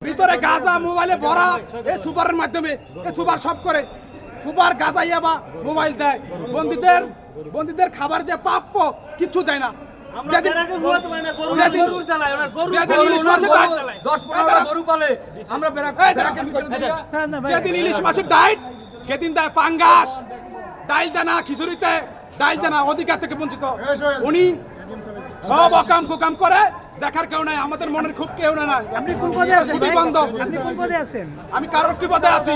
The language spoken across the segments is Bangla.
ভিতরে গাঁজা মোবাইলে ভরা এই সুপারের মাধ্যমে এই সুপার সব করে সুপার গাঁজা ইয়াবা মোবাইল দেয় বন্দীদের খাবার যে প্রাপ্য কিছু দেয় না। যেদিন ইলিশ মাছের ডায়েট সেদিন দেয় পাঙ্গাস, ডাইল দেয় না, খিচুড়িতে ডাইল দেয় না, অধিকার থেকে বঞ্চিত। উনি সব অকাম কুকাম করে, দেখার কেউ নাই, আমাদের মনের খুব কেউ নাই। আপনি কোন পদে আছেন? খুবই বন্ধ। আপনি কোন পদে আছেন? আমি কারোর কি পদে আছি?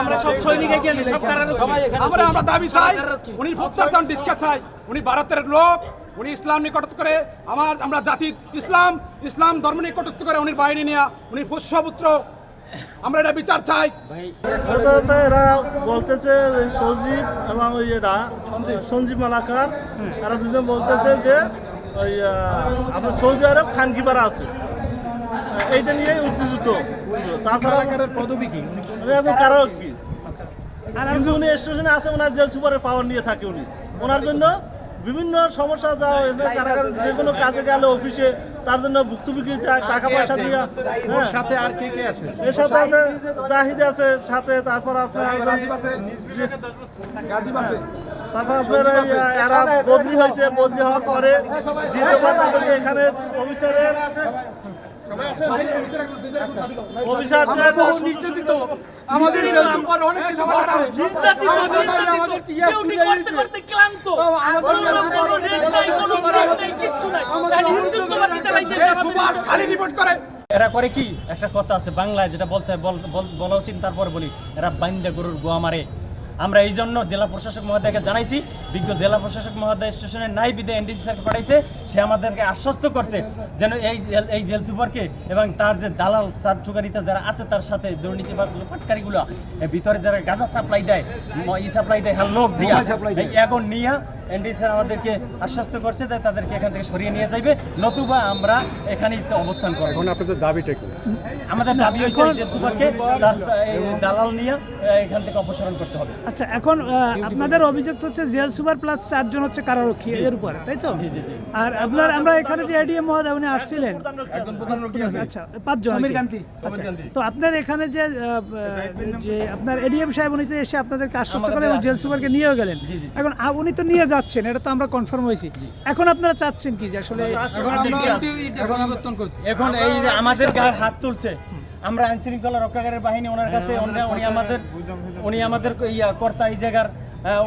আমরা সব সৈনিক এখানে সব আমরা দাবি চাই, উনি প্রত্যার চান, ডিসকাস চাই। উনি ভারতের লোক, উনি ইসলাম নিয়ে কটূক্তি করে, আমরা জাতি ইসলাম ধর্ম নিয়ে কটূক্তি করে, উনি বাহিনী নিয়ে উনি পুষ্যপুত্র। আমরা এটা বিচার চাই। এরা বলতেছে সজীব এবং ওই এরা সঞ্জীব মালাকার, এরা দুজন বলতেছে যে ওই আপনার সৌদি আরব খানকিপাড়া আছে, এইটা নিয়ে উত্তেজিত। তাছাড়া পদবী কি কারো কি, কিন্তু উনি স্টেশনে আছে, ওনার জেল সুপারের পাওয়ার নিয়ে থাকে। উনি ওনার জন্য বিভিন্ন সমস্যা যাওয়া কারাগারে যে কোনো কাজে গেলে অফিসে তার জন্য ভুক্তভোগী টাকা পয়সা দিয়ে। সাথে আর কে আছে? এর সাথে আছে জাহিদ আছে সাথে, তারপর আপনার তারপর আপনার এরা বদলি হয়েছে, বদলি হওয়ার পরে দ্বিতীয়বার তাদেরকে এখানে অফিসারদের আমাদের অনেক কিছু এরা করে কি, একটা কথা আছে বাংলায় যেটা বলা উচিত, তারপর বলি, এরা বাইন্দা গরুর গোয়া মারে। আমরা এই জন্য জেলা প্রশাসক মহোদয়কে জানাইছি, বিজ্ঞ জেলা প্রশাসক মহোদয় স্টেশনে নাই বিদে এনডিসি স্যারকে পাঠাইছে, সে আমাদেরকে আশ্বস্ত করছে যেন এই জেল সুপারকে এবং তার যে দালাল চার ঠুকারিতে যারা আছে তার সাথে দুর্নীতিবাজ লোপাটকারীগুলো ভিতরে যারা গাঁজা সাপ্লাই দেয়, হ্যাঁ লোক দিয়া এখন নিয়ে এনডিসি স্যার আমাদেরকে আশ্বস্ত করছে যে তাদেরকে এখান থেকে সরিয়ে নিয়ে যাইবে, নতুবা আমরা এখানেই অবস্থান করব। এখন আপনাদের দাবিটা কি? আমাদের দাবি হয়েছে জেল সুপারকে তার দালাল নিয়ে এখান থেকে অপসারণ করতে হবে। আচ্ছা, এখন আপনাদের অভিযোগ হচ্ছে জেল সুপার প্লাস 4 জন হচ্ছে কারারক্ষী এর উপরে, তাই তো? আর আমরা এখানে যে এডিএম মহোদয় উনি আসছিলেন, আচ্ছা 5 জন। তো আপনার এখানে যে আপনার এডিএম সাহেব উনি তো এসে আপনাদেরকে আশ্বস্ত করে এবং জেল সুপারকে নিয়েও গেলেন। এখন উনি তো নিয়ে যাচ্ছেন, এটা তো আমরা কনফার্ম হয়েছি। এখন আপনারা চাচ্ছেন কি যে আসলে এখন এই যে আমাদের গায়ে হাত তুলছে, আমরা আইন শৃঙ্খলা রক্ষাকারী বাহিনী ওনার কাছে, উনি আমাদের কর্তা এই জায়গার,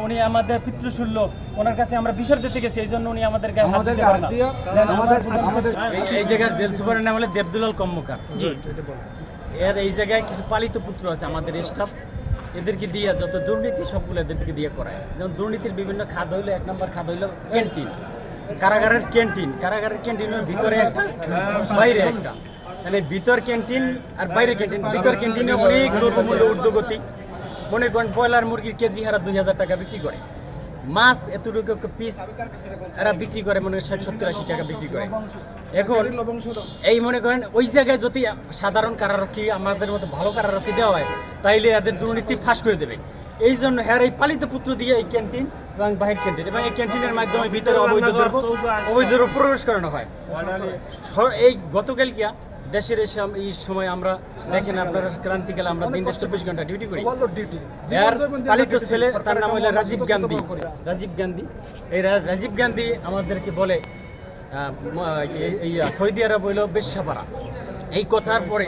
উনি আমাদের পিতৃশূল্য, ওনার কাছে আমরা বিচার দিতে গেছি, এই জন্য উনি আমাদের গায়ে হাত দিতে পারেন না। এই জায়গার জেল সুপারের নাম হলো দেবদুলাল কর্মকার। এর এই জায়গায় কিছু পালিত পুত্র আছে আমাদের স্টাফ, এদেরকে দিয়ে যত দুর্নীতি সবগুলো এদেরকে দিয়ে করায়। যেমন দুর্নীতির বিভিন্ন খাত হইলো, 1 নম্বর খাত হইলো ক্যান্টিন, কারাগারের ক্যান্টিনের ভিতরে একটা বাইরে একটা, মানে ভিতর ক্যান্টিন আর বাইরে ক্যান্টিন। ভিতর ক্যান্টিনে অনেক দ্রব্যমূল্য ঊর্ধ্বগতি, মনে করেন ব্রয়লার মুরগির কেজি হারা 2000 টাকা বিক্রি করে, মাছ এতটুকু পিস এরা বিক্রি করে মনে হয় 60-70-80 টাকা বিক্রি করে। এখন এই মনে করেন ওই জায়গায় যদি সাধারণ কারারক্ষী আমাদের মতো ভালো কারারক্ষী দেওয়া হয় তাইলে এদের দুর্নীতি ফাঁস করে দেবে। এই জন্য হ্যাঁ এই পালিত পুত্র দিয়ে এই ক্যান্টিন এবং বাহির ক্যান্টিন এবং এই ক্যান্টিনের মাধ্যমে ভিতরে অবৈধ প্রবেশ করানো হয়। এই গতকালকে দেশের এই সময় আমরা দেখেন আপনারা ক্রান্তিকালে আমরা দিন 24 ঘন্টা ডিউটি করি। পালিত ছেলে তার নাম হলো রাজীব গান্ধী। এই রাজীব গান্ধী আমাদেরকে বলে এই সৌদি আরব হইল বেশ্যাপাড়া। এই কথার পরে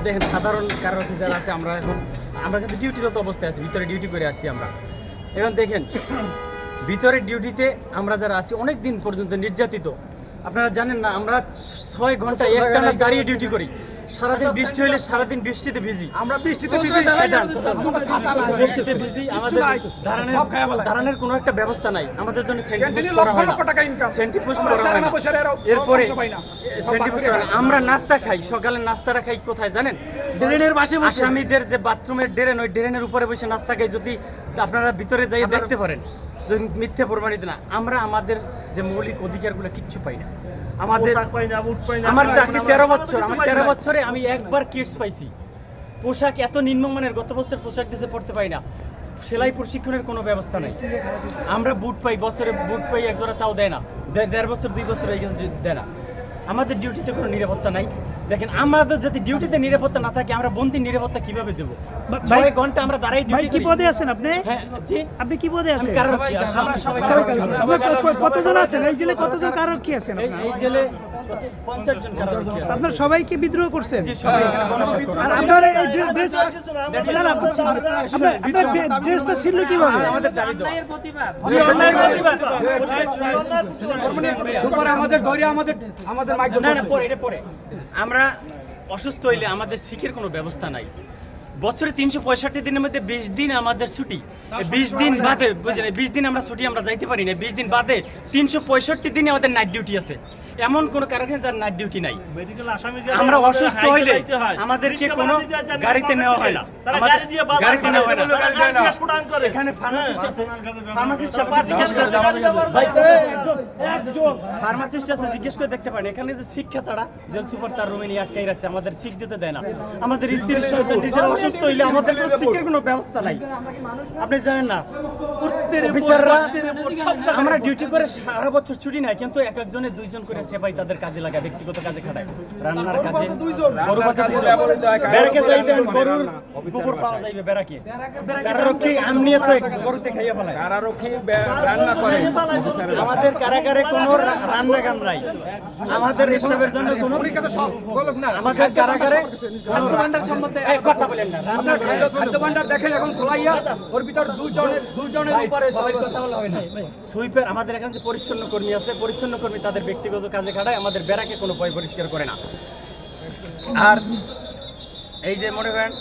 দেখেন সাধারণ কারারক্ষী যারা আছে, আমরা কিন্তু ডিউটিরত অবস্থায় আছি, ভিতরে ডিউটি করে আসছি আমরা। এখন দেখেন ভিতরে ডিউটিতে আমরা যারা আছি অনেক দিন পর্যন্ত নির্যাতিত। আপনারা জানেন না, আমরা 6 ঘন্টা একটানা দাঁড়িয়ে ডিউটি করি, সারাদিন বৃষ্টি হইলে সারাদিন বৃষ্টিতে ভিজি, আমরা বৃষ্টিতে ভিজি, আমাদের দাঁড়ানোর কোনো একটা ব্যবস্থা নাই, আমাদের জন্য সেন্টিপোস্ট করা হয় না। এরপরে আমরা নাস্তা খাই, সকালে নাস্তাটা খাই কোথায় জানেন? ড্রেনের পাশে আসামিদের যে বাথরুমের ড্রেন, ওই ড্রেনের উপরে বসে নাস্তা খাই। যদি আপনারা ভিতরে যাই দেখতে পারেন, মিথ্যে প্রমাণিত না, আমরা আমাদের যে মৌলিক অধিকারগুলো কিচ্ছু পাই না। আমার চাকরি 13 বছর, আমার 13 বছরে আমি একবার কিটস পাইছি। পোশাক এত নিম্নমানের, গত বছর পোশাক দিতে পড়তে পাই না, সেলাই প্রশিক্ষণের কোনো ব্যবস্থা নাই। আমরা বুট পাই, বছরে বুট পাই একজোড়া, তাও দেয় না, 1.5 বছর 2 বছর এই দেয় না। আমাদের ডিউটিতে কোনো নিরাপত্তা নাই। দেখেন আমাদের যদি ডিউটিতে নিরাপত্তা না থাকে আমরা বন্দির নিরাপত্তা কিভাবে দেবো? ভাই- 6 ঘন্টা আমরা দাঁড়াই ভাই ডিউটি কি করি। পদে আছেন আপনি? হ্যাঁ জি, আপনি কি পদে আমি আছেন? কারারক্ষী আছি। আমরা সবাই আপনার কতজন আছেন এই জেলে? কতজন কারারক্ষী আছেন আপনার? এই জেলে 50 জন কারারক্ষী আছে। আপনার সবাইকে বিদ্রোহ করছেন? জি, সবাই এখানে গণস্বাক্ষর করে। আর আপনার এই ড্রেস আপনার ড্রেসটা ছিল কিভাবে? আমাদের দাবি তো জি, অন্যায়ের প্রতিবাদ। আমাদের মাইক্রো না না পরে এটা পরে আমরা অসুস্থ হইলে আমাদের শিখের কোনো ব্যবস্থা নাই। বছরে 365 দিনের মধ্যে 20 দিন আমাদের ছুটি। 20 দিন বাদে বুঝলেন 20 দিন আমরা ছুটি আমরা যাইতে পারি না। 20 দিন বাদে 365 দিনে আমাদের নাইট ডিউটি আছে। এমন কোন কারখানা যার নাইট ডিউটি নাই। আমরা অসুস্থ হইলে আমাদেরকে কোনো গাড়িতে নেওয়া হয় না। গাড়িতে নেওয়া হয় না। এখানে ফার্মাসিস্ট আছে। ফার্মাসিস্ট আপনি জিজ্ঞেস করে ভাই একজন ফার্মাসিস্ট আছে জিজ্ঞেস করে দেখতে পারেন। এখানে যে শিক্ষা তারা জেল সুপার তার রুমে নিয়ে আটকাই রাখছে, আমাদের শিখ দিতে দেয় না। আমাদের স্ত্রীর সঙ্গে নিজের অসুস্থ হইলে আমাদের কোনো শিক্ষার কোনো ব্যবস্থা নাই। আপনি জানেন না বিচাররা আমরা ডিউটি করে সারা বছর ছুটি নাই, কিন্তু এক একজনের 2 জন করে সেবাই তাদের কাজে লাগায়, ব্যক্তিগত কাজে খাটায়, রান্নার কাজে, গরু বাঁধা ব্যারাকে যাইবেন, গরুর গোবর পাওয়া যাইবে ব্যারাকে। কারারক্ষী আমনিয়ে তো গরুতে খাইয়া ফেলায়। কারারক্ষী রান্না করে। আমাদের কারাগারে কোনো রান্না গান নাই। আমাদের স্টাফের জন্য কোনো আমাদের কারাগারে এই কথা বলেন না। রান্না খাদ্য ভান্ডার দেখেন এখন খোলাইয়া ওর ভিতর 2 জনের উপরে সুইপার আমাদের এখানে যে পরিচ্ছন্ন কর্মী আছে, পরিচ্ছন্ন কর্মী তাদের ব্যক্তিগত কাজে খাটায়, আমাদের বেড়াকে কোনো ভয় পরিষ্কার করে না। আর এই যে মনে করেন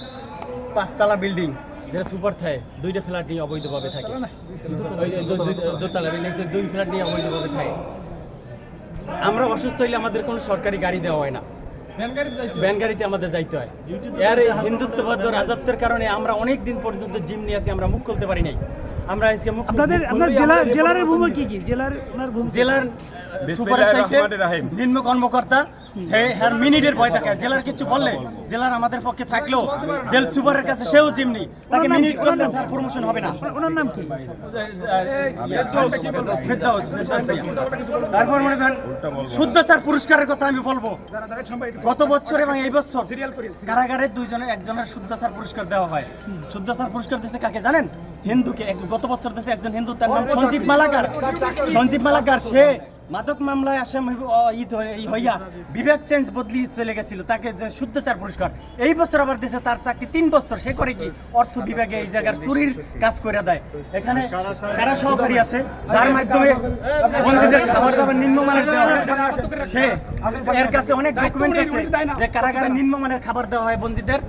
5 তলা বিল্ডিং যেটা সুপার থাকে, 2টা ফ্ল্যাট নিয়ে অবৈধভাবে থাকে। ওই যে দোতলা বিল্ডিং 2 ফ্ল্যাট নিয়ে অবৈধভাবে থাকে। আমরা অসুস্থ হইলে আমাদের কোনো সরকারি গাড়ি দেওয়া হয় না, ভ্যান গাড়িতে আমাদের যাইতে হয়। এর এই হিন্দুত্ববাদ রাজত্বের কারণে আমরা অনেক দিন পর্যন্ত জিম নিয়ে আছি, আমরা মুখ খুলতে পারি নাই। আমরা আজকে মুখ আপনাদের আপনার জেলার ভূমি কি কি? জেলার ওনার ভূমি জেলার সুপার নিম্ন কর্মকর্তা সে হ্যার মিনিটের ভয় থাকে। জেলার কিছু বললে জেলার আমাদের পক্ষে থাকলেও জেল সুপারের কাছে সেও জিমনি, তাকে মিনিট করলে তার প্রমোশন হবে না। ওনার নাম কি? তারপর মনে করেন শুদ্ধচার পুরস্কারের কথা আমি বলবো। গত বছর এবং এই বছর কারাগারে 2 জনের একজনের শুদ্ধচার পুরস্কার দেওয়া হয়। শুদ্ধচার পুরস্কার দিয়েছে কাকে জানেন? হিন্দুকে। গত বছর দিয়েছে একজন হিন্দু, তার নাম সঞ্জীব মালাকার। সঞ্জীব মালাকার সে মাদক মামলায় আসামি হইয়া বিবেক চেঞ্জ বদলি চলে গেছিল, তাকে যে শুদ্ধচার পুরস্কার। এই বছর আবার দিয়েছে তার চাকরি 3 বছর। সে করে কি অর্থ বিভাগে এই জায়গার চুরির কাজ করে দেয়। এখানে কারা সহকারী আছে যার মাধ্যমে বন্দীদের খাবার দাবার নিম্নমানের দেওয়া হয়। সে এর কাছে অনেক ডকুমেন্টস আছে যে কারাগারে নিম্নমানের খাবার দেওয়া হয় বন্দীদের।